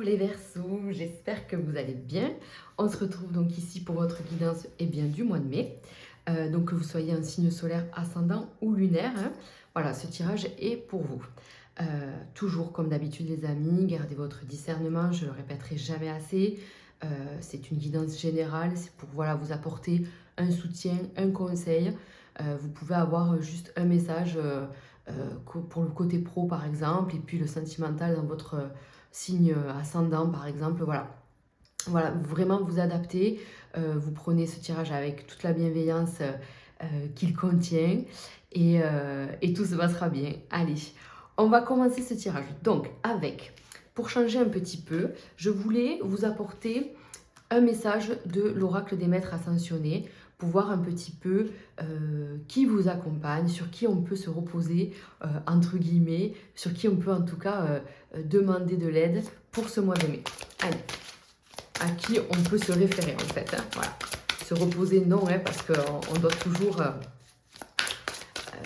les Verseaux, j'espère que vous allez bien. On se retrouve donc ici pour votre guidance du mois de mai. Donc que vous soyez un signe solaire ascendant ou lunaire, hein. Voilà, ce tirage est pour vous. Toujours comme d'habitude les amis, gardez votre discernement, je ne le répéterai jamais assez. C'est une guidance générale, c'est pour vous apporter un soutien, un conseil. Vous pouvez avoir juste un message pour le côté pro par exemple, et puis le sentimental dans votre signe ascendant par exemple, voilà, vraiment vous adaptez, vous prenez ce tirage avec toute la bienveillance qu'il contient, et tout se passera bien. Allez, on va commencer ce tirage, donc pour changer un petit peu, je voulais vous apporter un message de l'oracle des maîtres ascensionnés pour voir un petit peu qui vous accompagne, sur qui on peut se reposer, entre guillemets, sur qui on peut en tout cas demander de l'aide pour ce mois de mai. Allez, à qui on peut se référer en fait, hein, voilà. Se reposer, non, hein, parce qu'on doit toujours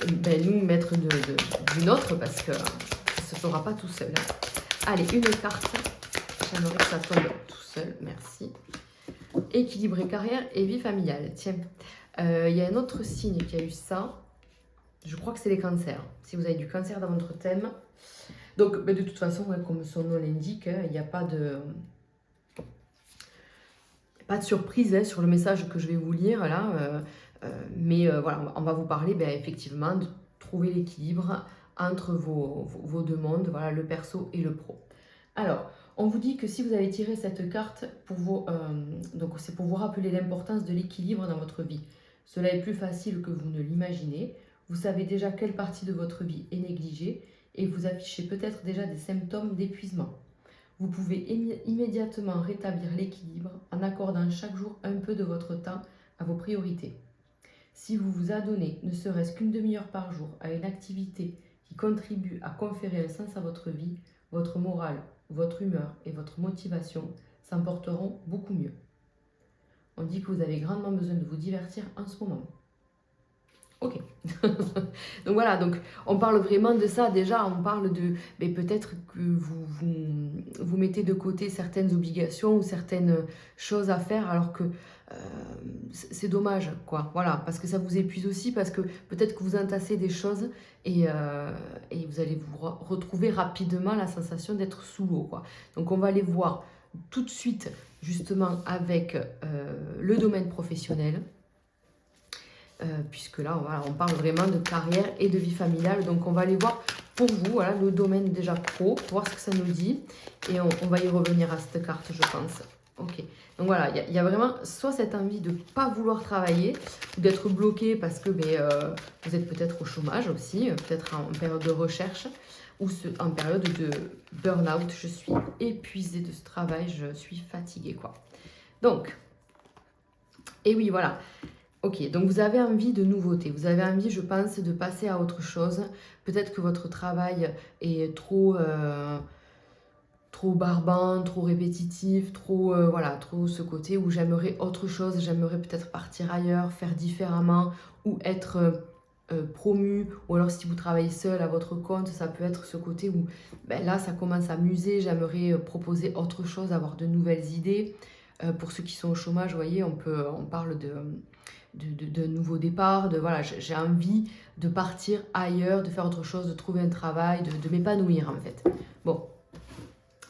nous mettre d'une autre, parce que ça ne se fera pas tout seul, hein. Allez, une carte, j'aimerais que ça tombe tout seul, merci. Équilibre et carrière et vie familiale. Tiens, il y a un autre signe qui a eu ça. Je crois que c'est les cancers. Si vous avez du cancer dans votre thème. Donc, de toute façon, comme son nom l'indique, hein, il n'y a pas de surprise, hein, sur le message que je vais vous lire là. Voilà, on va vous parler effectivement de trouver l'équilibre entre vos deux mondes, voilà, le perso et le pro. Alors, on vous dit que si vous avez tiré cette carte, donc c'est pour vous rappeler l'importance de l'équilibre dans votre vie. Cela est plus facile que vous ne l'imaginez. Vous savez déjà quelle partie de votre vie est négligée et vous affichez peut-être déjà des symptômes d'épuisement. Vous pouvez immédiatement rétablir l'équilibre en accordant chaque jour un peu de votre temps à vos priorités. Si vous vous adonnez ne serait-ce qu'une demi-heure par jour à une activité qui contribue à conférer un sens à votre vie, votre morale, votre humeur et votre motivation s'en porteront beaucoup mieux. On dit que vous avez grandement besoin de vous divertir en ce moment. Ok. Donc voilà, donc on parle vraiment de ça. Déjà, on parle de peut-être que vous mettez de côté certaines obligations ou certaines choses à faire, alors que c'est dommage, quoi. Voilà, parce que ça vous épuise aussi, parce que peut-être que vous entassez des choses et vous allez vous retrouver rapidement la sensation d'être sous l'eau, quoi. Donc on va aller voir tout de suite, justement, avec le domaine professionnel. Puisque là, voilà, on parle vraiment de carrière et de vie familiale. Donc, on va aller voir pour vous, voilà, le domaine déjà pro, pour voir ce que ça nous dit. Et on va y revenir à cette carte, je pense. Ok. Donc, voilà, il y a vraiment soit cette envie de ne pas vouloir travailler, ou d'être bloqué parce que vous êtes peut-être au chômage aussi, peut-être en période de recherche, ou en période de burn-out. Je suis épuisée de ce travail, je suis fatiguée, quoi. Donc, et oui, voilà. Ok, donc vous avez envie de nouveautés, vous avez envie, je pense, de passer à autre chose. Peut-être que votre travail est trop barbant, trop répétitif, trop ce côté où j'aimerais autre chose, j'aimerais peut-être partir ailleurs, faire différemment, ou être promu, ou alors si vous travaillez seul à votre compte, ça peut être ce côté où là ça commence à m'user, j'aimerais proposer autre chose, avoir de nouvelles idées. Pour ceux qui sont au chômage, vous voyez, on parle de nouveaux départs, voilà, j'ai envie de partir ailleurs, de faire autre chose, de trouver un travail, de m'épanouir en fait. Bon,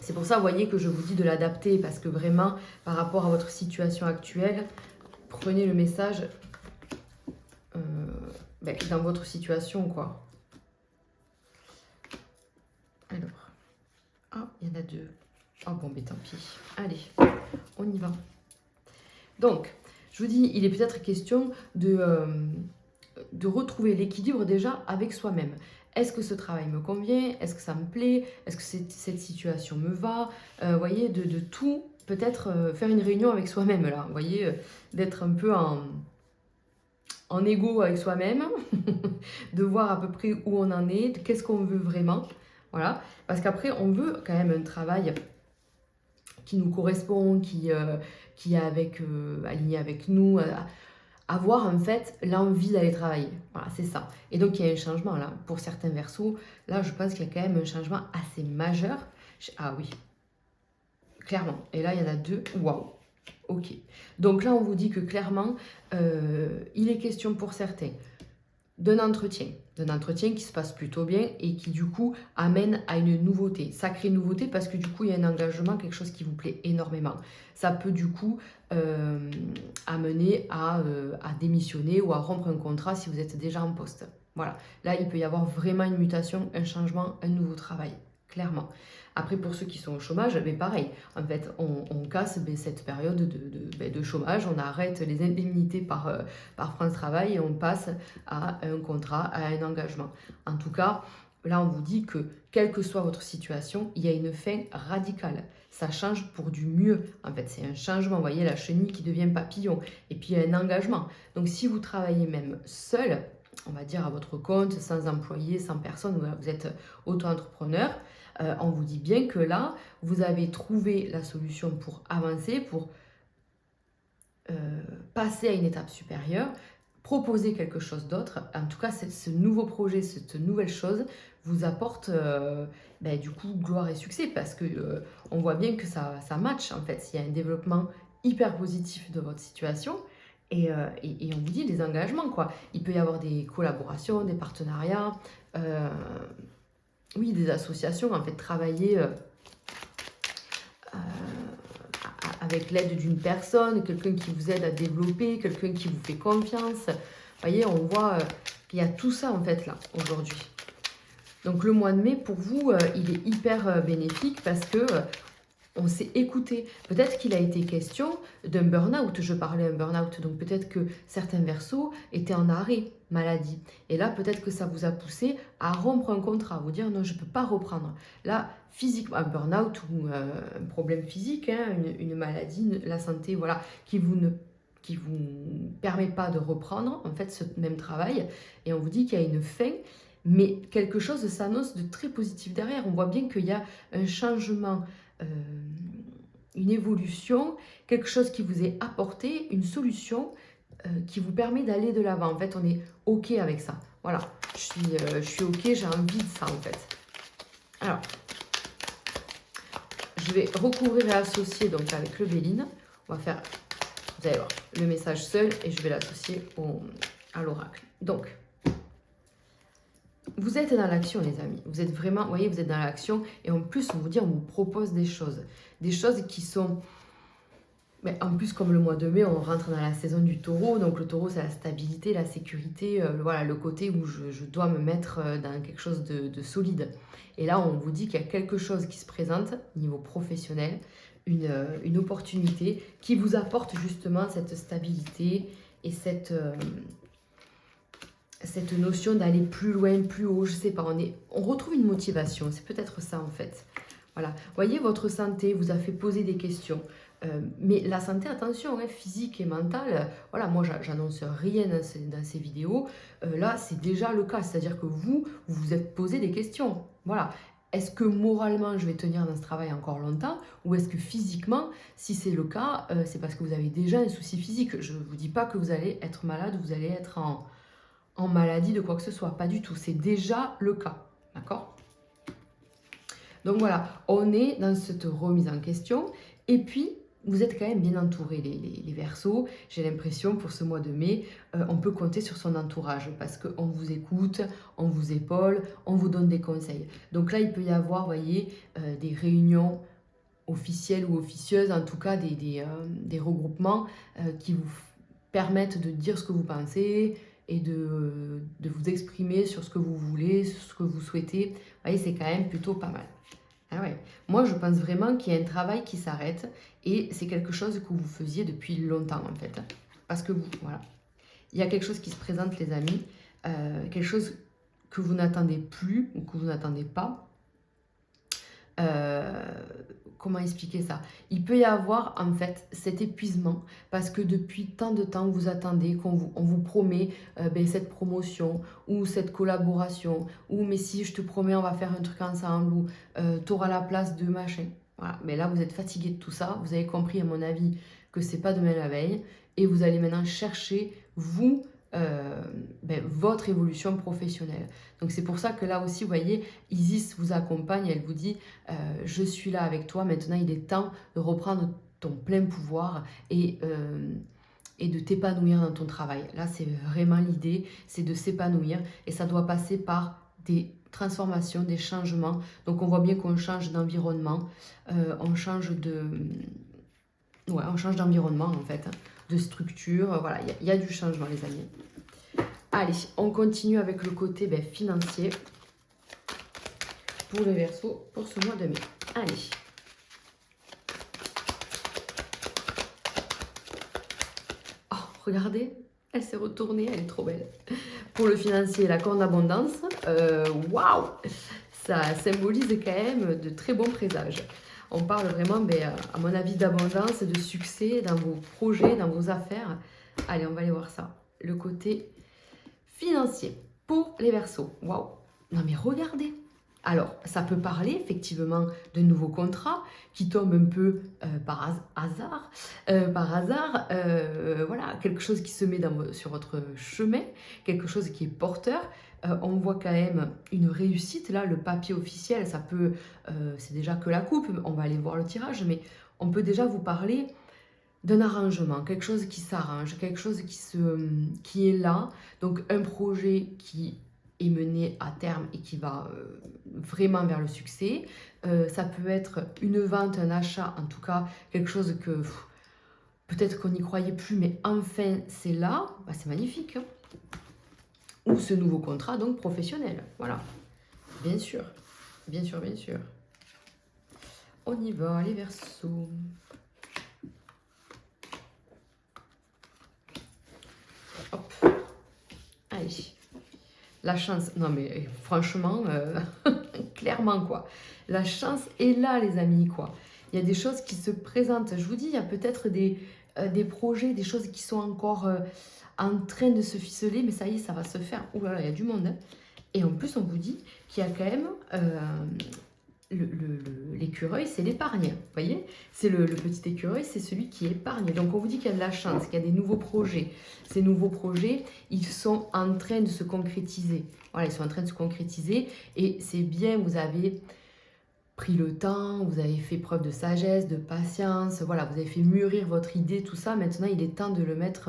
c'est pour ça, vous voyez, que je vous dis de l'adapter, parce que vraiment, par rapport à votre situation actuelle, prenez le message dans votre situation, quoi. Alors, il y en a deux. Oh bon, tant pis. Allez, on y va. Donc, je vous dis, il est peut-être question de retrouver l'équilibre déjà avec soi-même. Est-ce que ce travail me convient? Est-ce que ça me plaît? Est-ce que cette situation me va? Vous voyez, de tout, peut-être faire une réunion avec soi-même, là. Vous voyez, d'être un peu en égo avec soi-même, de voir à peu près où on en est, qu'est-ce qu'on veut vraiment. Voilà, parce qu'après, on veut quand même un travail qui nous correspond, qui est aligné avec nous, avoir en fait l'envie d'aller travailler. Voilà, c'est ça. Et donc il y a un changement là, pour certains Verseaux, là je pense qu'il y a quand même un changement assez majeur. Ah oui. clairement. Et là, il y en a deux. Waouh. Ok. Donc là, on vous dit que clairement, il est question pour certains d'un entretien qui se passe plutôt bien et qui du coup amène à une nouveauté, sacrée nouveauté parce que du coup il y a un engagement, quelque chose qui vous plaît énormément. Ça peut du coup amener à démissionner ou à rompre un contrat si vous êtes déjà en poste. Voilà, là il peut y avoir vraiment une mutation, un changement, un nouveau travail, clairement. Après, pour ceux qui sont au chômage, mais pareil, en fait, on casse cette période de chômage, on arrête les indemnités par France Travail et on passe à un contrat, à un engagement. En tout cas, là, on vous dit que, quelle que soit votre situation, il y a une fin radicale. Ça change pour du mieux. En fait, c'est un changement. Vous voyez, la chenille qui devient papillon. Et puis, il y a un engagement. Donc, si vous travaillez même seul, on va dire à votre compte, sans employé, sans personne, vous êtes auto-entrepreneur, on vous dit bien que là, vous avez trouvé la solution pour avancer, pour passer à une étape supérieure, proposer quelque chose d'autre. En tout cas, ce nouveau projet, cette nouvelle chose vous apporte du coup gloire et succès parce que on voit bien que ça match en fait. Il y a un développement hyper positif de votre situation. Et on vous dit des engagements, quoi. Il peut y avoir des collaborations, des partenariats, oui, des associations, en fait, travailler avec l'aide d'une personne, quelqu'un qui vous aide à développer, quelqu'un qui vous fait confiance. Vous voyez, on voit qu'il y a tout ça, en fait, là, aujourd'hui. Donc, le mois de mai, pour vous, il est hyper bénéfique parce que on s'est écouté. Peut-être qu'il a été question d'un burn-out. Je parlais d'un burn-out. Donc, peut-être que certains versos étaient en arrêt maladie. Et là, peut-être que ça vous a poussé à rompre un contrat, vous dire non, je ne peux pas reprendre. Là, physiquement, un burn-out ou un problème physique, hein, une maladie, la santé, voilà, qui vous permet pas de reprendre en fait ce même travail. Et on vous dit qu'il y a une fin. Mais quelque chose s'annonce de très positif derrière. On voit bien qu'il y a un changement, une évolution, quelque chose qui vous est apporté, une solution qui vous permet d'aller de l'avant. En fait, on est OK avec ça. Voilà, je suis OK, j'ai envie de ça en fait. Alors, je vais recouvrir et associer donc avec le Béline. On va faire, vous allez voir, le message seul et je vais l'associer à l'oracle. Donc, vous êtes dans l'action, les amis. Vous êtes vraiment, vous voyez, vous êtes dans l'action. Et en plus, on vous propose des choses. Des choses qui sont... Mais en plus, comme le mois de mai, on rentre dans la saison du taureau. Donc le taureau, c'est la stabilité, la sécurité. Voilà, le côté où je dois me mettre dans quelque chose de solide. Et là, on vous dit qu'il y a quelque chose qui se présente au niveau professionnel. Une opportunité qui vous apporte justement cette stabilité et cette notion d'aller plus loin, plus haut, je sais pas, on retrouve une motivation, c'est peut-être ça en fait. Voilà, voyez, votre santé vous a fait poser des questions, mais la santé, attention, hein, physique et mentale, voilà, moi j'annonce rien dans ces vidéos, là c'est déjà le cas, c'est-à-dire que vous vous êtes posé des questions, voilà. Est-ce que moralement je vais tenir dans ce travail encore longtemps ou est-ce que physiquement, si c'est le cas, c'est parce que vous avez déjà un souci physique. Je ne vous dis pas que vous allez être malade, vous allez être en maladie de quoi que ce soit, pas du tout, c'est déjà le cas, d'accord? Donc voilà, on est dans cette remise en question, et puis vous êtes quand même bien entourés les Verseaux, j'ai l'impression pour ce mois de mai, on peut compter sur son entourage, parce qu'on vous écoute, on vous épaule, on vous donne des conseils. Donc là, il peut y avoir, vous voyez, des réunions officielles ou officieuses, en tout cas des regroupements qui vous permettent de dire ce que vous pensez, et de vous exprimer sur ce que vous voulez, sur ce que vous souhaitez. Vous voyez, c'est quand même plutôt pas mal. Ah ouais. Moi, je pense vraiment qu'il y a un travail qui s'arrête et c'est quelque chose que vous faisiez depuis longtemps, en fait. Parce que vous, voilà. Il y a quelque chose qui se présente, les amis, quelque chose que vous n'attendez plus ou que vous n'attendez pas. Comment expliquer ça? Il peut y avoir en fait cet épuisement parce que depuis tant de temps vous attendez on vous promet cette promotion ou cette collaboration ou mais si je te promets on va faire un truc ensemble ou tu auras la place de machin. Voilà. Mais là vous êtes fatigué de tout ça, vous avez compris à mon avis que c'est pas demain la veille et vous allez maintenant chercher vous votre évolution professionnelle. Donc c'est pour ça que là aussi, vous voyez, Isis vous accompagne, elle vous dit je suis là avec toi, maintenant il est temps de reprendre ton plein pouvoir et de t'épanouir dans ton travail. Là, c'est vraiment l'idée, c'est de s'épanouir et ça doit passer par des transformations, des changements. Donc on voit bien qu'on change d'environnement, on change de... Ouais, on change d'environnement en fait, hein, de structure, voilà, il y a du changement les amis. Allez, on continue avec le côté financier pour les Verseaux pour ce mois de mai. Allez. Oh, regardez, elle s'est retournée, elle est trop belle. Pour le financier, la corne d'abondance, waouh, ça symbolise quand même de très bons présages. On parle vraiment, à mon avis, d'abondance, de succès dans vos projets, dans vos affaires. Allez, on va aller voir ça. Le côté financier pour les Verseaux. Waouh! Non mais regardez! Alors, ça peut parler effectivement de nouveaux contrats qui tombent un peu par hasard. Voilà, quelque chose qui se met sur votre chemin, quelque chose qui est porteur. On voit quand même une réussite, là, le papier officiel, ça peut, c'est déjà que la coupe, on va aller voir le tirage, mais on peut déjà vous parler d'un arrangement, quelque chose qui s'arrange, quelque chose qui est là, donc un projet qui est mené à terme et qui va vraiment vers le succès. Ça peut être une vente, un achat, en tout cas quelque chose que peut-être qu'on n'y croyait plus, mais enfin c'est là, c'est magnifique. Hein. Ou ce nouveau contrat donc professionnel, voilà, bien sûr, bien sûr, bien sûr. On y va, les Verseaux. Hop. Allez. La chance, non mais franchement, clairement quoi. La chance est là les amis quoi. Il y a des choses qui se présentent. Je vous dis, il y a peut-être des projets, des choses qui sont encore en train de se ficeler, mais ça y est, ça va se faire. Ouh là là, il y a du monde. Hein. Et en plus, on vous dit qu'il y a quand même l'écureuil, c'est l'épargne. Vous voyez, c'est le petit écureuil, c'est celui qui épargne. Donc on vous dit qu'il y a de la chance, qu'il y a des nouveaux projets. Ces nouveaux projets, ils sont en train de se concrétiser. Voilà, ils sont en train de se concrétiser. Et c'est bien, vous avez pris le temps, vous avez fait preuve de sagesse, de patience. Voilà, vous avez fait mûrir votre idée, tout ça. Maintenant, il est temps de le mettre...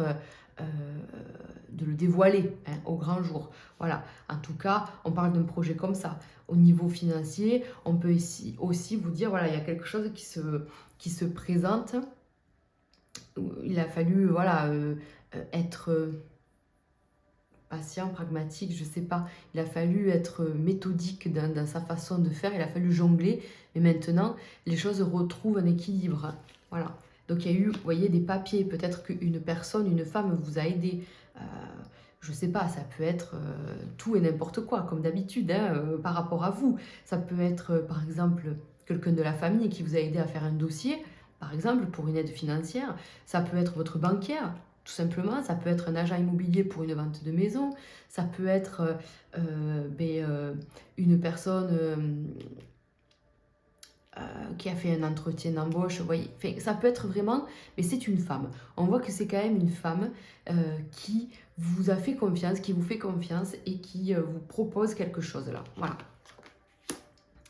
de le dévoiler hein, au grand jour. Voilà, en tout cas, on parle d'un projet comme ça. Au niveau financier, on peut aussi vous dire, voilà, il y a quelque chose qui se présente. Il a fallu, voilà, être patient, pragmatique, je sais pas. Il a fallu être méthodique dans sa façon de faire, il a fallu jongler. Mais maintenant, les choses retrouvent un équilibre. Voilà. Donc il y a eu, vous voyez, des papiers. Peut-être qu'une personne, une femme vous a aidé. Je sais pas, ça peut être tout et n'importe quoi, comme d'habitude, hein, par rapport à vous. Ça peut être, par exemple, quelqu'un de la famille qui vous a aidé à faire un dossier, par exemple, pour une aide financière. Ça peut être votre banquière, tout simplement. Ça peut être un agent immobilier pour une vente de maison. Ça peut être une personne... qui a fait un entretien d'embauche, vous voyez, enfin, ça peut être vraiment, mais c'est une femme. On voit que c'est quand même une femme qui vous a fait confiance, qui vous fait confiance et qui vous propose quelque chose là. Voilà.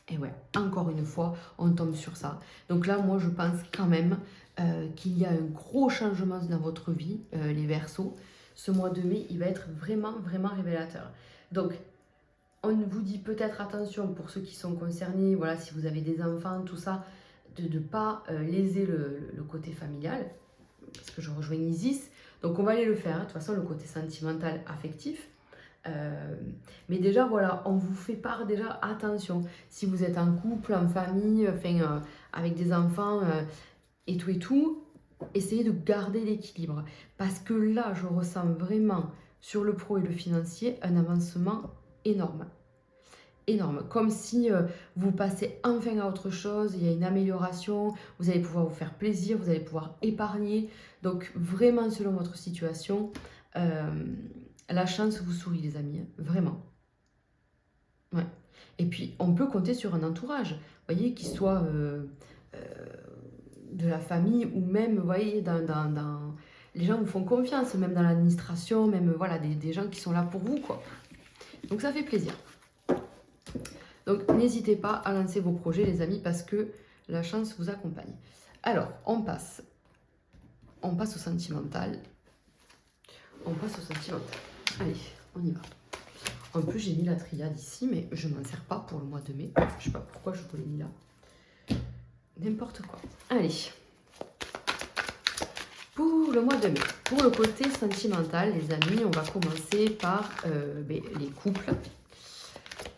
Et ouais, encore une fois, on tombe sur ça. Donc là, moi, je pense quand même qu'il y a un gros changement dans votre vie, les Verseaux. Ce mois de mai, il va être vraiment, vraiment révélateur. Donc, on vous dit peut-être attention pour ceux qui sont concernés, voilà, si vous avez des enfants, tout ça, de ne pas léser le côté familial, parce que je rejoins Isis. Donc on va aller le faire, hein, de toute façon, le côté sentimental, affectif. Mais déjà, voilà, on vous fait part déjà, attention, si vous êtes en couple, en famille, enfin, avec des enfants et tout, essayez de garder l'équilibre. Parce que là, je ressens vraiment sur le pro et le financier un avancement énorme. Énorme, comme si vous passez enfin à autre chose, il y a une amélioration, vous allez pouvoir vous faire plaisir, vous allez pouvoir épargner. Donc vraiment selon votre situation, la chance vous sourit les amis, hein, vraiment. Ouais. Et puis on peut compter sur un entourage, vous voyez, qui soit de la famille ou même, vous voyez, les gens vous font confiance, même dans l'administration, même voilà, des gens qui sont là pour vous, quoi. Donc ça fait plaisir. Donc n'hésitez pas à lancer vos projets, les amis, parce que la chance vous accompagne. Alors, on passe au sentimental. On passe au sentimental. Allez, on y va. En plus, j'ai mis la triade ici, mais je ne m'en sers pas pour le mois de mai. Je ne sais pas pourquoi je vous l'ai mis là. N'importe quoi. Allez. Pour le mois de mai, pour le côté sentimental, les amis, on va commencer par les couples.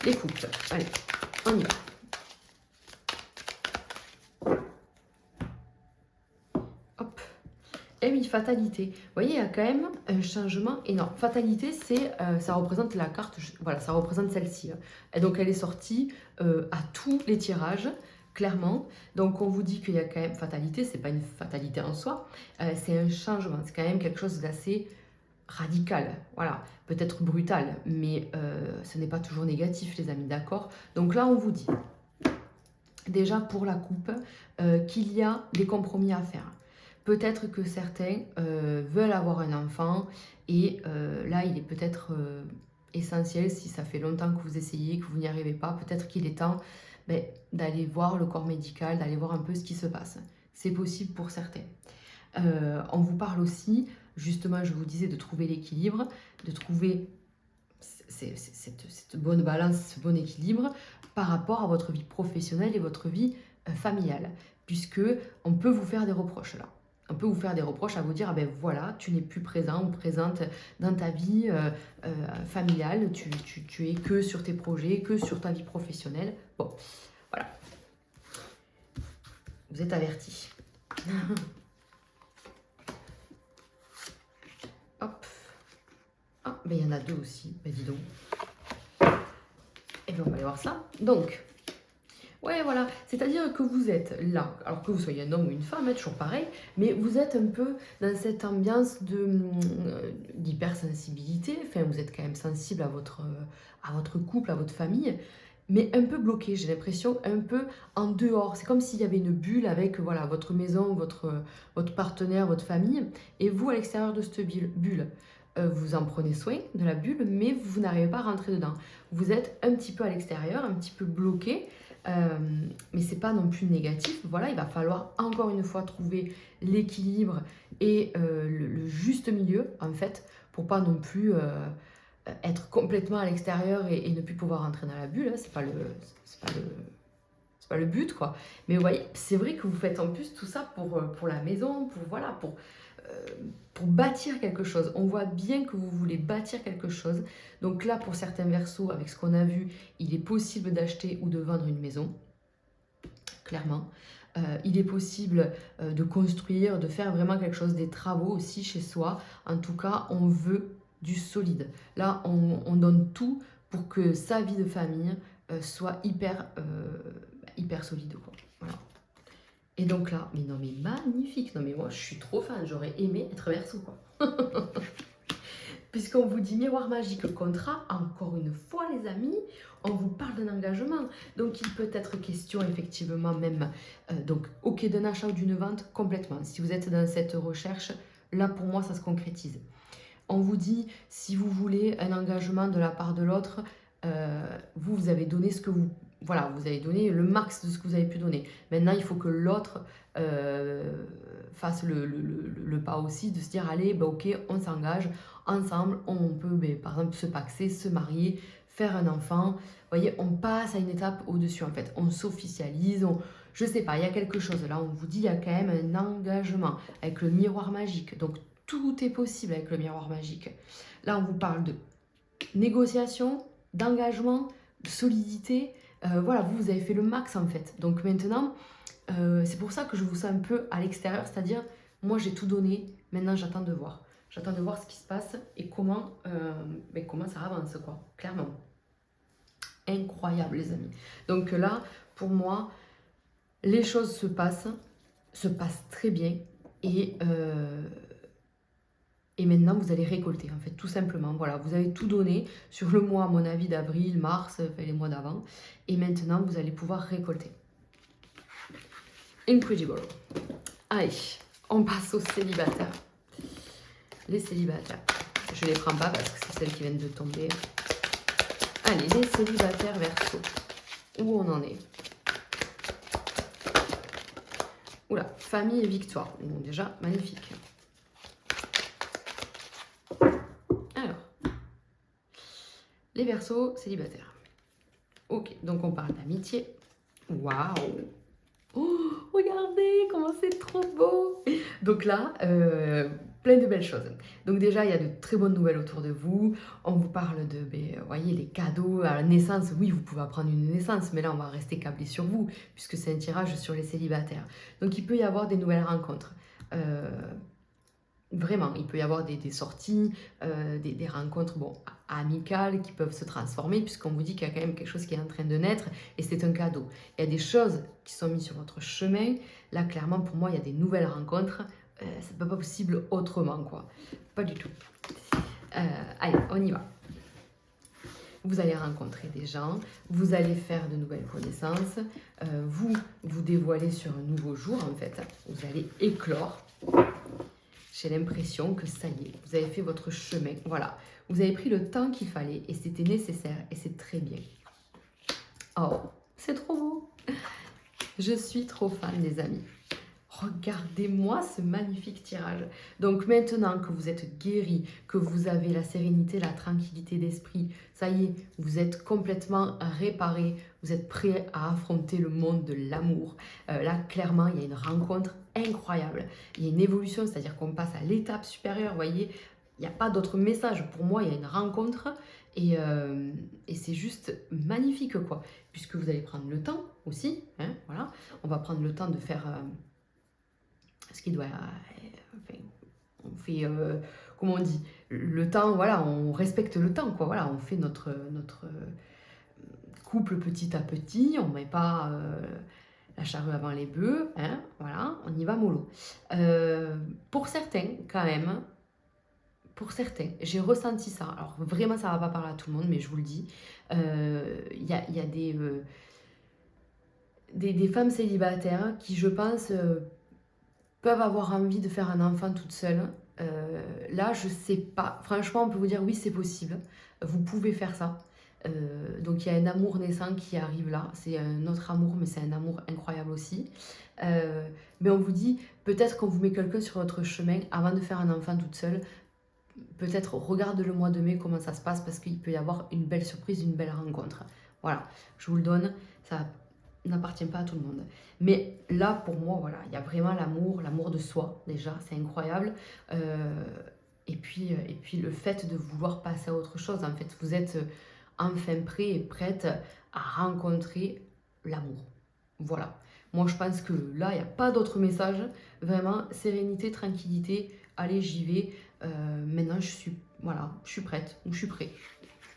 Les couples. Allez, on y va. Hop. Et oui, fatalité. Vous voyez, il y a quand même un changement énorme. Fatalité, c'est, ça représente la carte, voilà, ça représente celle-ci. Et donc, elle est sortie à tous les tirages, clairement. Donc, on vous dit qu'il y a quand même fatalité, c'est pas une fatalité en soi, c'est un changement, c'est quand même quelque chose d'assez radical, voilà, peut-être brutal, mais ce n'est pas toujours négatif, les amis, d'accord? Donc là, on vous dit, déjà pour la coupe, qu'il y a des compromis à faire. Peut-être que certains veulent avoir un enfant et là, il est peut-être essentiel, si ça fait longtemps que vous essayez, que vous n'y arrivez pas, peut-être qu'il est temps d'aller voir le corps médical, d'aller voir un peu ce qui se passe. C'est possible pour certains. On vous parle aussi, justement, je vous disais, de trouver l'équilibre, de trouver cette bonne balance, ce bon équilibre par rapport à votre vie professionnelle et votre vie familiale, puisque on peut vous faire des reproches là. On peut vous faire des reproches à vous dire, ah ben voilà, tu n'es plus présent ou présente dans ta vie familiale, tu es que sur tes projets, que sur ta vie professionnelle. Bon, voilà. Vous êtes avertis. Hop. Ah, ben il y en a deux aussi, ben dis donc. Et bien on va aller voir ça. Donc, ouais, voilà, c'est-à-dire que vous êtes là, alors que vous soyez un homme ou une femme, toujours pareil, mais vous êtes un peu dans cette ambiance d'hypersensibilité, enfin vous êtes quand même sensible à votre couple, à votre famille, mais un peu bloqué, j'ai l'impression, un peu en dehors. C'est comme s'il y avait une bulle avec voilà, votre maison, votre partenaire, votre famille, et vous à l'extérieur de cette bulle. Vous en prenez soin de la bulle, mais vous n'arrivez pas à rentrer dedans. Vous êtes un petit peu à l'extérieur, un petit peu bloqué, mais c'est pas non plus négatif. Voilà, il va falloir encore une fois trouver l'équilibre et le juste milieu, en fait, pour pas non plus être complètement à l'extérieur et ne plus pouvoir rentrer dans la bulle. Hein. C'est pas le but, quoi. Mais vous voyez, c'est vrai que vous faites en plus tout ça pour la maison, pour bâtir quelque chose. On voit bien que vous voulez bâtir quelque chose. Donc là, pour certains versos, avec ce qu'on a vu, il est possible d'acheter ou de vendre une maison, clairement. Il est possible de construire, de faire vraiment quelque chose, des travaux aussi chez soi. En tout cas, on veut du solide. Là, on donne tout pour que sa vie de famille soit hyper solide, quoi. Voilà. Et donc là, mais non mais magnifique, non mais moi je suis trop fan, j'aurais aimé être verso, quoi. Puisqu'on vous dit miroir magique, contrat, encore une fois les amis, on vous parle d'un engagement. Donc il peut être question effectivement même, donc ok d'un achat ou d'une vente, complètement. Si vous êtes dans cette recherche, là pour moi ça se concrétise. On vous dit, si vous voulez un engagement de la part de l'autre, vous avez donné ce que vous... Voilà, vous avez donné le max de ce que vous avez pu donner. Maintenant, il faut que l'autre fasse le pas aussi, de se dire, allez, bah, ok, on s'engage, ensemble, on peut, par exemple, se paxer, se marier, faire un enfant. Vous voyez, on passe à une étape au-dessus, en fait. On s'officialise, je sais pas, il y a quelque chose. Là, on vous dit, il y a quand même un engagement avec le miroir magique. Donc, tout est possible avec le miroir magique. Là, on vous parle de négociation, d'engagement, de solidité. Voilà, vous avez fait le max en fait. Donc maintenant, c'est pour ça que je vous sens un peu à l'extérieur, c'est-à-dire, moi j'ai tout donné, maintenant j'attends de voir. J'attends de voir ce qui se passe et comment ça avance, quoi, clairement. Incroyable les amis. Donc là, pour moi, les choses se passent très bien et maintenant, vous allez récolter, en fait, tout simplement. Voilà, vous avez tout donné sur le mois, à mon avis, d'avril, mars, les mois d'avant. Et maintenant, vous allez pouvoir récolter. Incredible. Allez, on passe aux célibataires. les célibataires. Je ne les prends pas parce que c'est celles qui viennent de tomber. Allez, les célibataires Verseau. Où on en est? Oula, famille et victoire. Bon, déjà, magnifique. Alors, les Verseaux célibataires. Ok, donc on parle d'amitié. Waouh! Oh, regardez comment c'est trop beau! Donc là, plein de belles choses. Donc déjà, il y a de très bonnes nouvelles autour de vous. On vous parle de, voyez, les cadeaux à la naissance. Oui, vous pouvez apprendre une naissance, mais là, on va rester câblé sur vous, puisque c'est un tirage sur les célibataires. Donc, il peut y avoir des nouvelles rencontres. Vraiment, il peut y avoir des sorties, des rencontres amicales qui peuvent se transformer, puisqu'on vous dit qu'il y a quand même quelque chose qui est en train de naître, et c'est un cadeau. Il y a des choses qui sont mises sur votre chemin. Là, clairement, pour moi, il y a des nouvelles rencontres. C'est pas possible autrement, quoi. Pas du tout. Allez, on y va. Vous allez rencontrer des gens, vous allez faire de nouvelles connaissances, vous dévoiler sur un nouveau jour, en fait. Vous allez éclore. J'ai l'impression que ça y est, vous avez fait votre chemin. Voilà, vous avez pris le temps qu'il fallait et c'était nécessaire et c'est très bien. Oh, c'est trop beau. Je suis trop fan, les amis. Regardez-moi ce magnifique tirage. Donc maintenant que vous êtes guéri, que vous avez la sérénité, la tranquillité d'esprit, ça y est, vous êtes complètement réparé, vous êtes prêt à affronter le monde de l'amour. Là, clairement, il y a une rencontre incroyable. Il y a une évolution, c'est-à-dire qu'on passe à l'étape supérieure, vous voyez. Il n'y a pas d'autre message. Pour moi, il y a une rencontre et c'est juste magnifique, quoi. Puisque vous allez prendre le temps aussi, hein, voilà. On va prendre le temps de faire... ce qui doit... enfin, on fait... comment on dit? Le temps, voilà, on respecte le temps, quoi. Voilà, on fait notre couple petit à petit. On ne met pas la charrue avant les bœufs. Hein, voilà, on y va mollo. Pour certains, quand même... Pour certains, j'ai ressenti ça. Alors, vraiment, ça ne va pas parler à tout le monde, mais je vous le dis. Il y a des femmes célibataires qui, je pense... peuvent avoir envie de faire un enfant toute seule. Là, je sais pas. Franchement, on peut vous dire oui, c'est possible. Vous pouvez faire ça. Donc, il y a un amour naissant qui arrive là. C'est un autre amour, mais c'est un amour incroyable aussi. Mais on vous dit, peut-être qu'on vous met quelqu'un sur votre chemin avant de faire un enfant toute seule. Peut-être regarde le mois de mai comment ça se passe parce qu'il peut y avoir une belle surprise, une belle rencontre. Voilà, je vous le donne. Ça n'appartient pas à tout le monde. Mais là, pour moi, voilà, il y a vraiment l'amour de soi, déjà, c'est incroyable. Et puis le fait de vouloir passer à autre chose, en fait, vous êtes enfin prêt et prête à rencontrer l'amour. Voilà. Moi, je pense que là, il n'y a pas d'autre message. Vraiment, sérénité, tranquillité. Allez, j'y vais. Maintenant, je suis prête ou je suis prêt.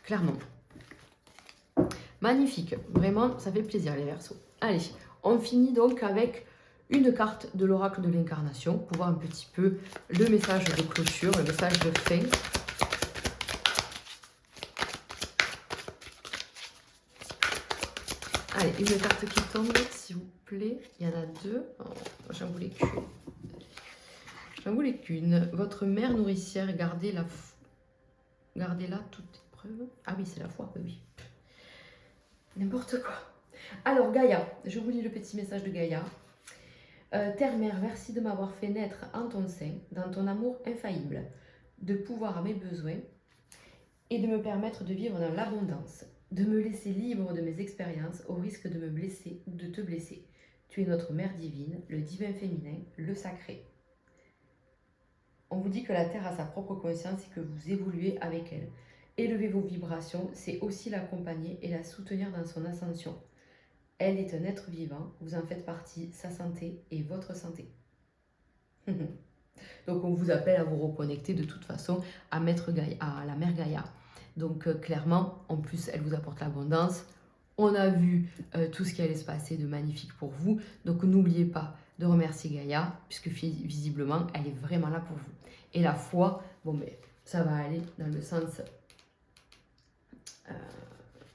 Clairement. Magnifique, vraiment, ça fait plaisir les Verseaux. Allez, on finit donc avec une carte de l'oracle de l'incarnation pour voir un petit peu le message de clôture, le message de fin. Allez, une carte qui tombe, s'il vous plaît. Il y en a deux. Oh, j'en voulais qu'une. J'en voulais qu'une. Votre mère nourricière, gardez-la toute épreuve. Ah oui, c'est la foi, oui. N'importe quoi. Alors Gaïa, je vous lis le petit message de Gaïa. Terre-mère, merci de m'avoir fait naître en ton sein, dans ton amour infaillible, de pouvoir à mes besoins et de me permettre de vivre dans l'abondance, de me laisser libre de mes expériences au risque de me blesser ou de te blesser. Tu es notre mère divine, le divin féminin, le sacré. On vous dit que la Terre a sa propre conscience et que vous évoluez avec elle. Élever vos vibrations, c'est aussi l'accompagner et la soutenir dans son ascension. Elle est un être vivant, vous en faites partie, sa santé et votre santé. Donc on vous appelle à vous reconnecter de toute façon à la mère Gaïa. Donc clairement, en plus, elle vous apporte l'abondance. On a vu tout ce qui allait se passer de magnifique pour vous. Donc n'oubliez pas de remercier Gaïa, puisque visiblement, elle est vraiment là pour vous. Et la foi, ça va aller dans le sens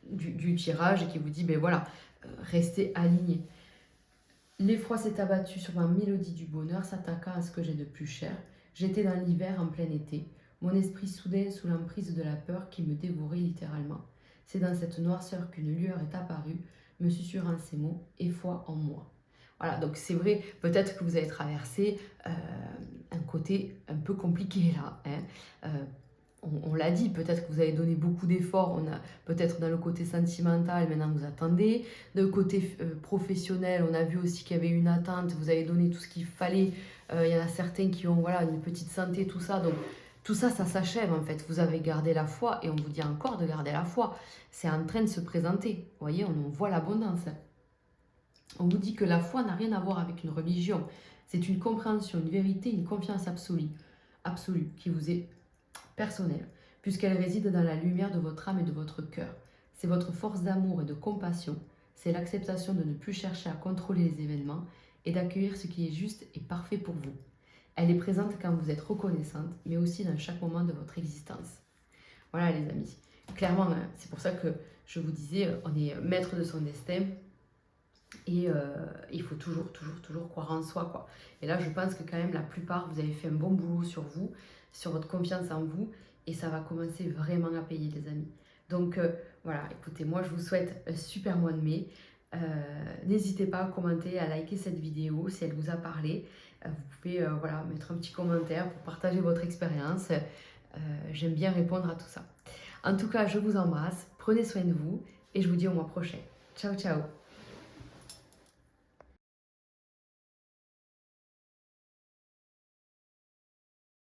du tirage qui vous dit, voilà, restez alignés. L'effroi s'est abattu sur ma mélodie du bonheur, s'attaquant à ce que j'ai de plus cher. J'étais dans l'hiver en plein été, mon esprit soudain sous l'emprise de la peur qui me dévorait littéralement. C'est dans cette noirceur qu'une lueur est apparue, me susurrant ces mots, « et foi en moi ». Voilà, donc c'est vrai, peut-être que vous avez traversé un côté un peu compliqué là. Hein. On l'a dit, peut-être que vous avez donné beaucoup d'efforts, on a peut-être dans le côté sentimental, maintenant vous attendez. De côté professionnel, on a vu aussi qu'il y avait une attente, vous avez donné tout ce qu'il fallait. Il y en a certains qui ont voilà, une petite santé, tout ça. Donc tout ça, ça s'achève en fait. Vous avez gardé la foi et on vous dit encore de garder la foi. C'est en train de se présenter. Vous voyez, on voit l'abondance. On vous dit que la foi n'a rien à voir avec une religion. C'est une compréhension, une vérité, une confiance absolue qui vous est personnelle, puisqu'elle réside dans la lumière de votre âme et de votre cœur. C'est votre force d'amour et de compassion. C'est l'acceptation de ne plus chercher à contrôler les événements et d'accueillir ce qui est juste et parfait pour vous. Elle est présente quand vous êtes reconnaissante, mais aussi dans chaque moment de votre existence. Voilà les amis. Clairement, c'est pour ça que je vous disais, on est maître de son destin. Et il faut toujours croire en soi, quoi. Et là, je pense que quand même, la plupart, vous avez fait un bon boulot sur vous, sur votre confiance en vous, et ça va commencer vraiment à payer, les amis. Donc, voilà, écoutez, moi, je vous souhaite un super mois de mai. N'hésitez pas à commenter, à liker cette vidéo si elle vous a parlé. Vous pouvez voilà, mettre un petit commentaire pour partager votre expérience. J'aime bien répondre à tout ça. En tout cas, je vous embrasse, prenez soin de vous, et je vous dis au mois prochain. Ciao, ciao!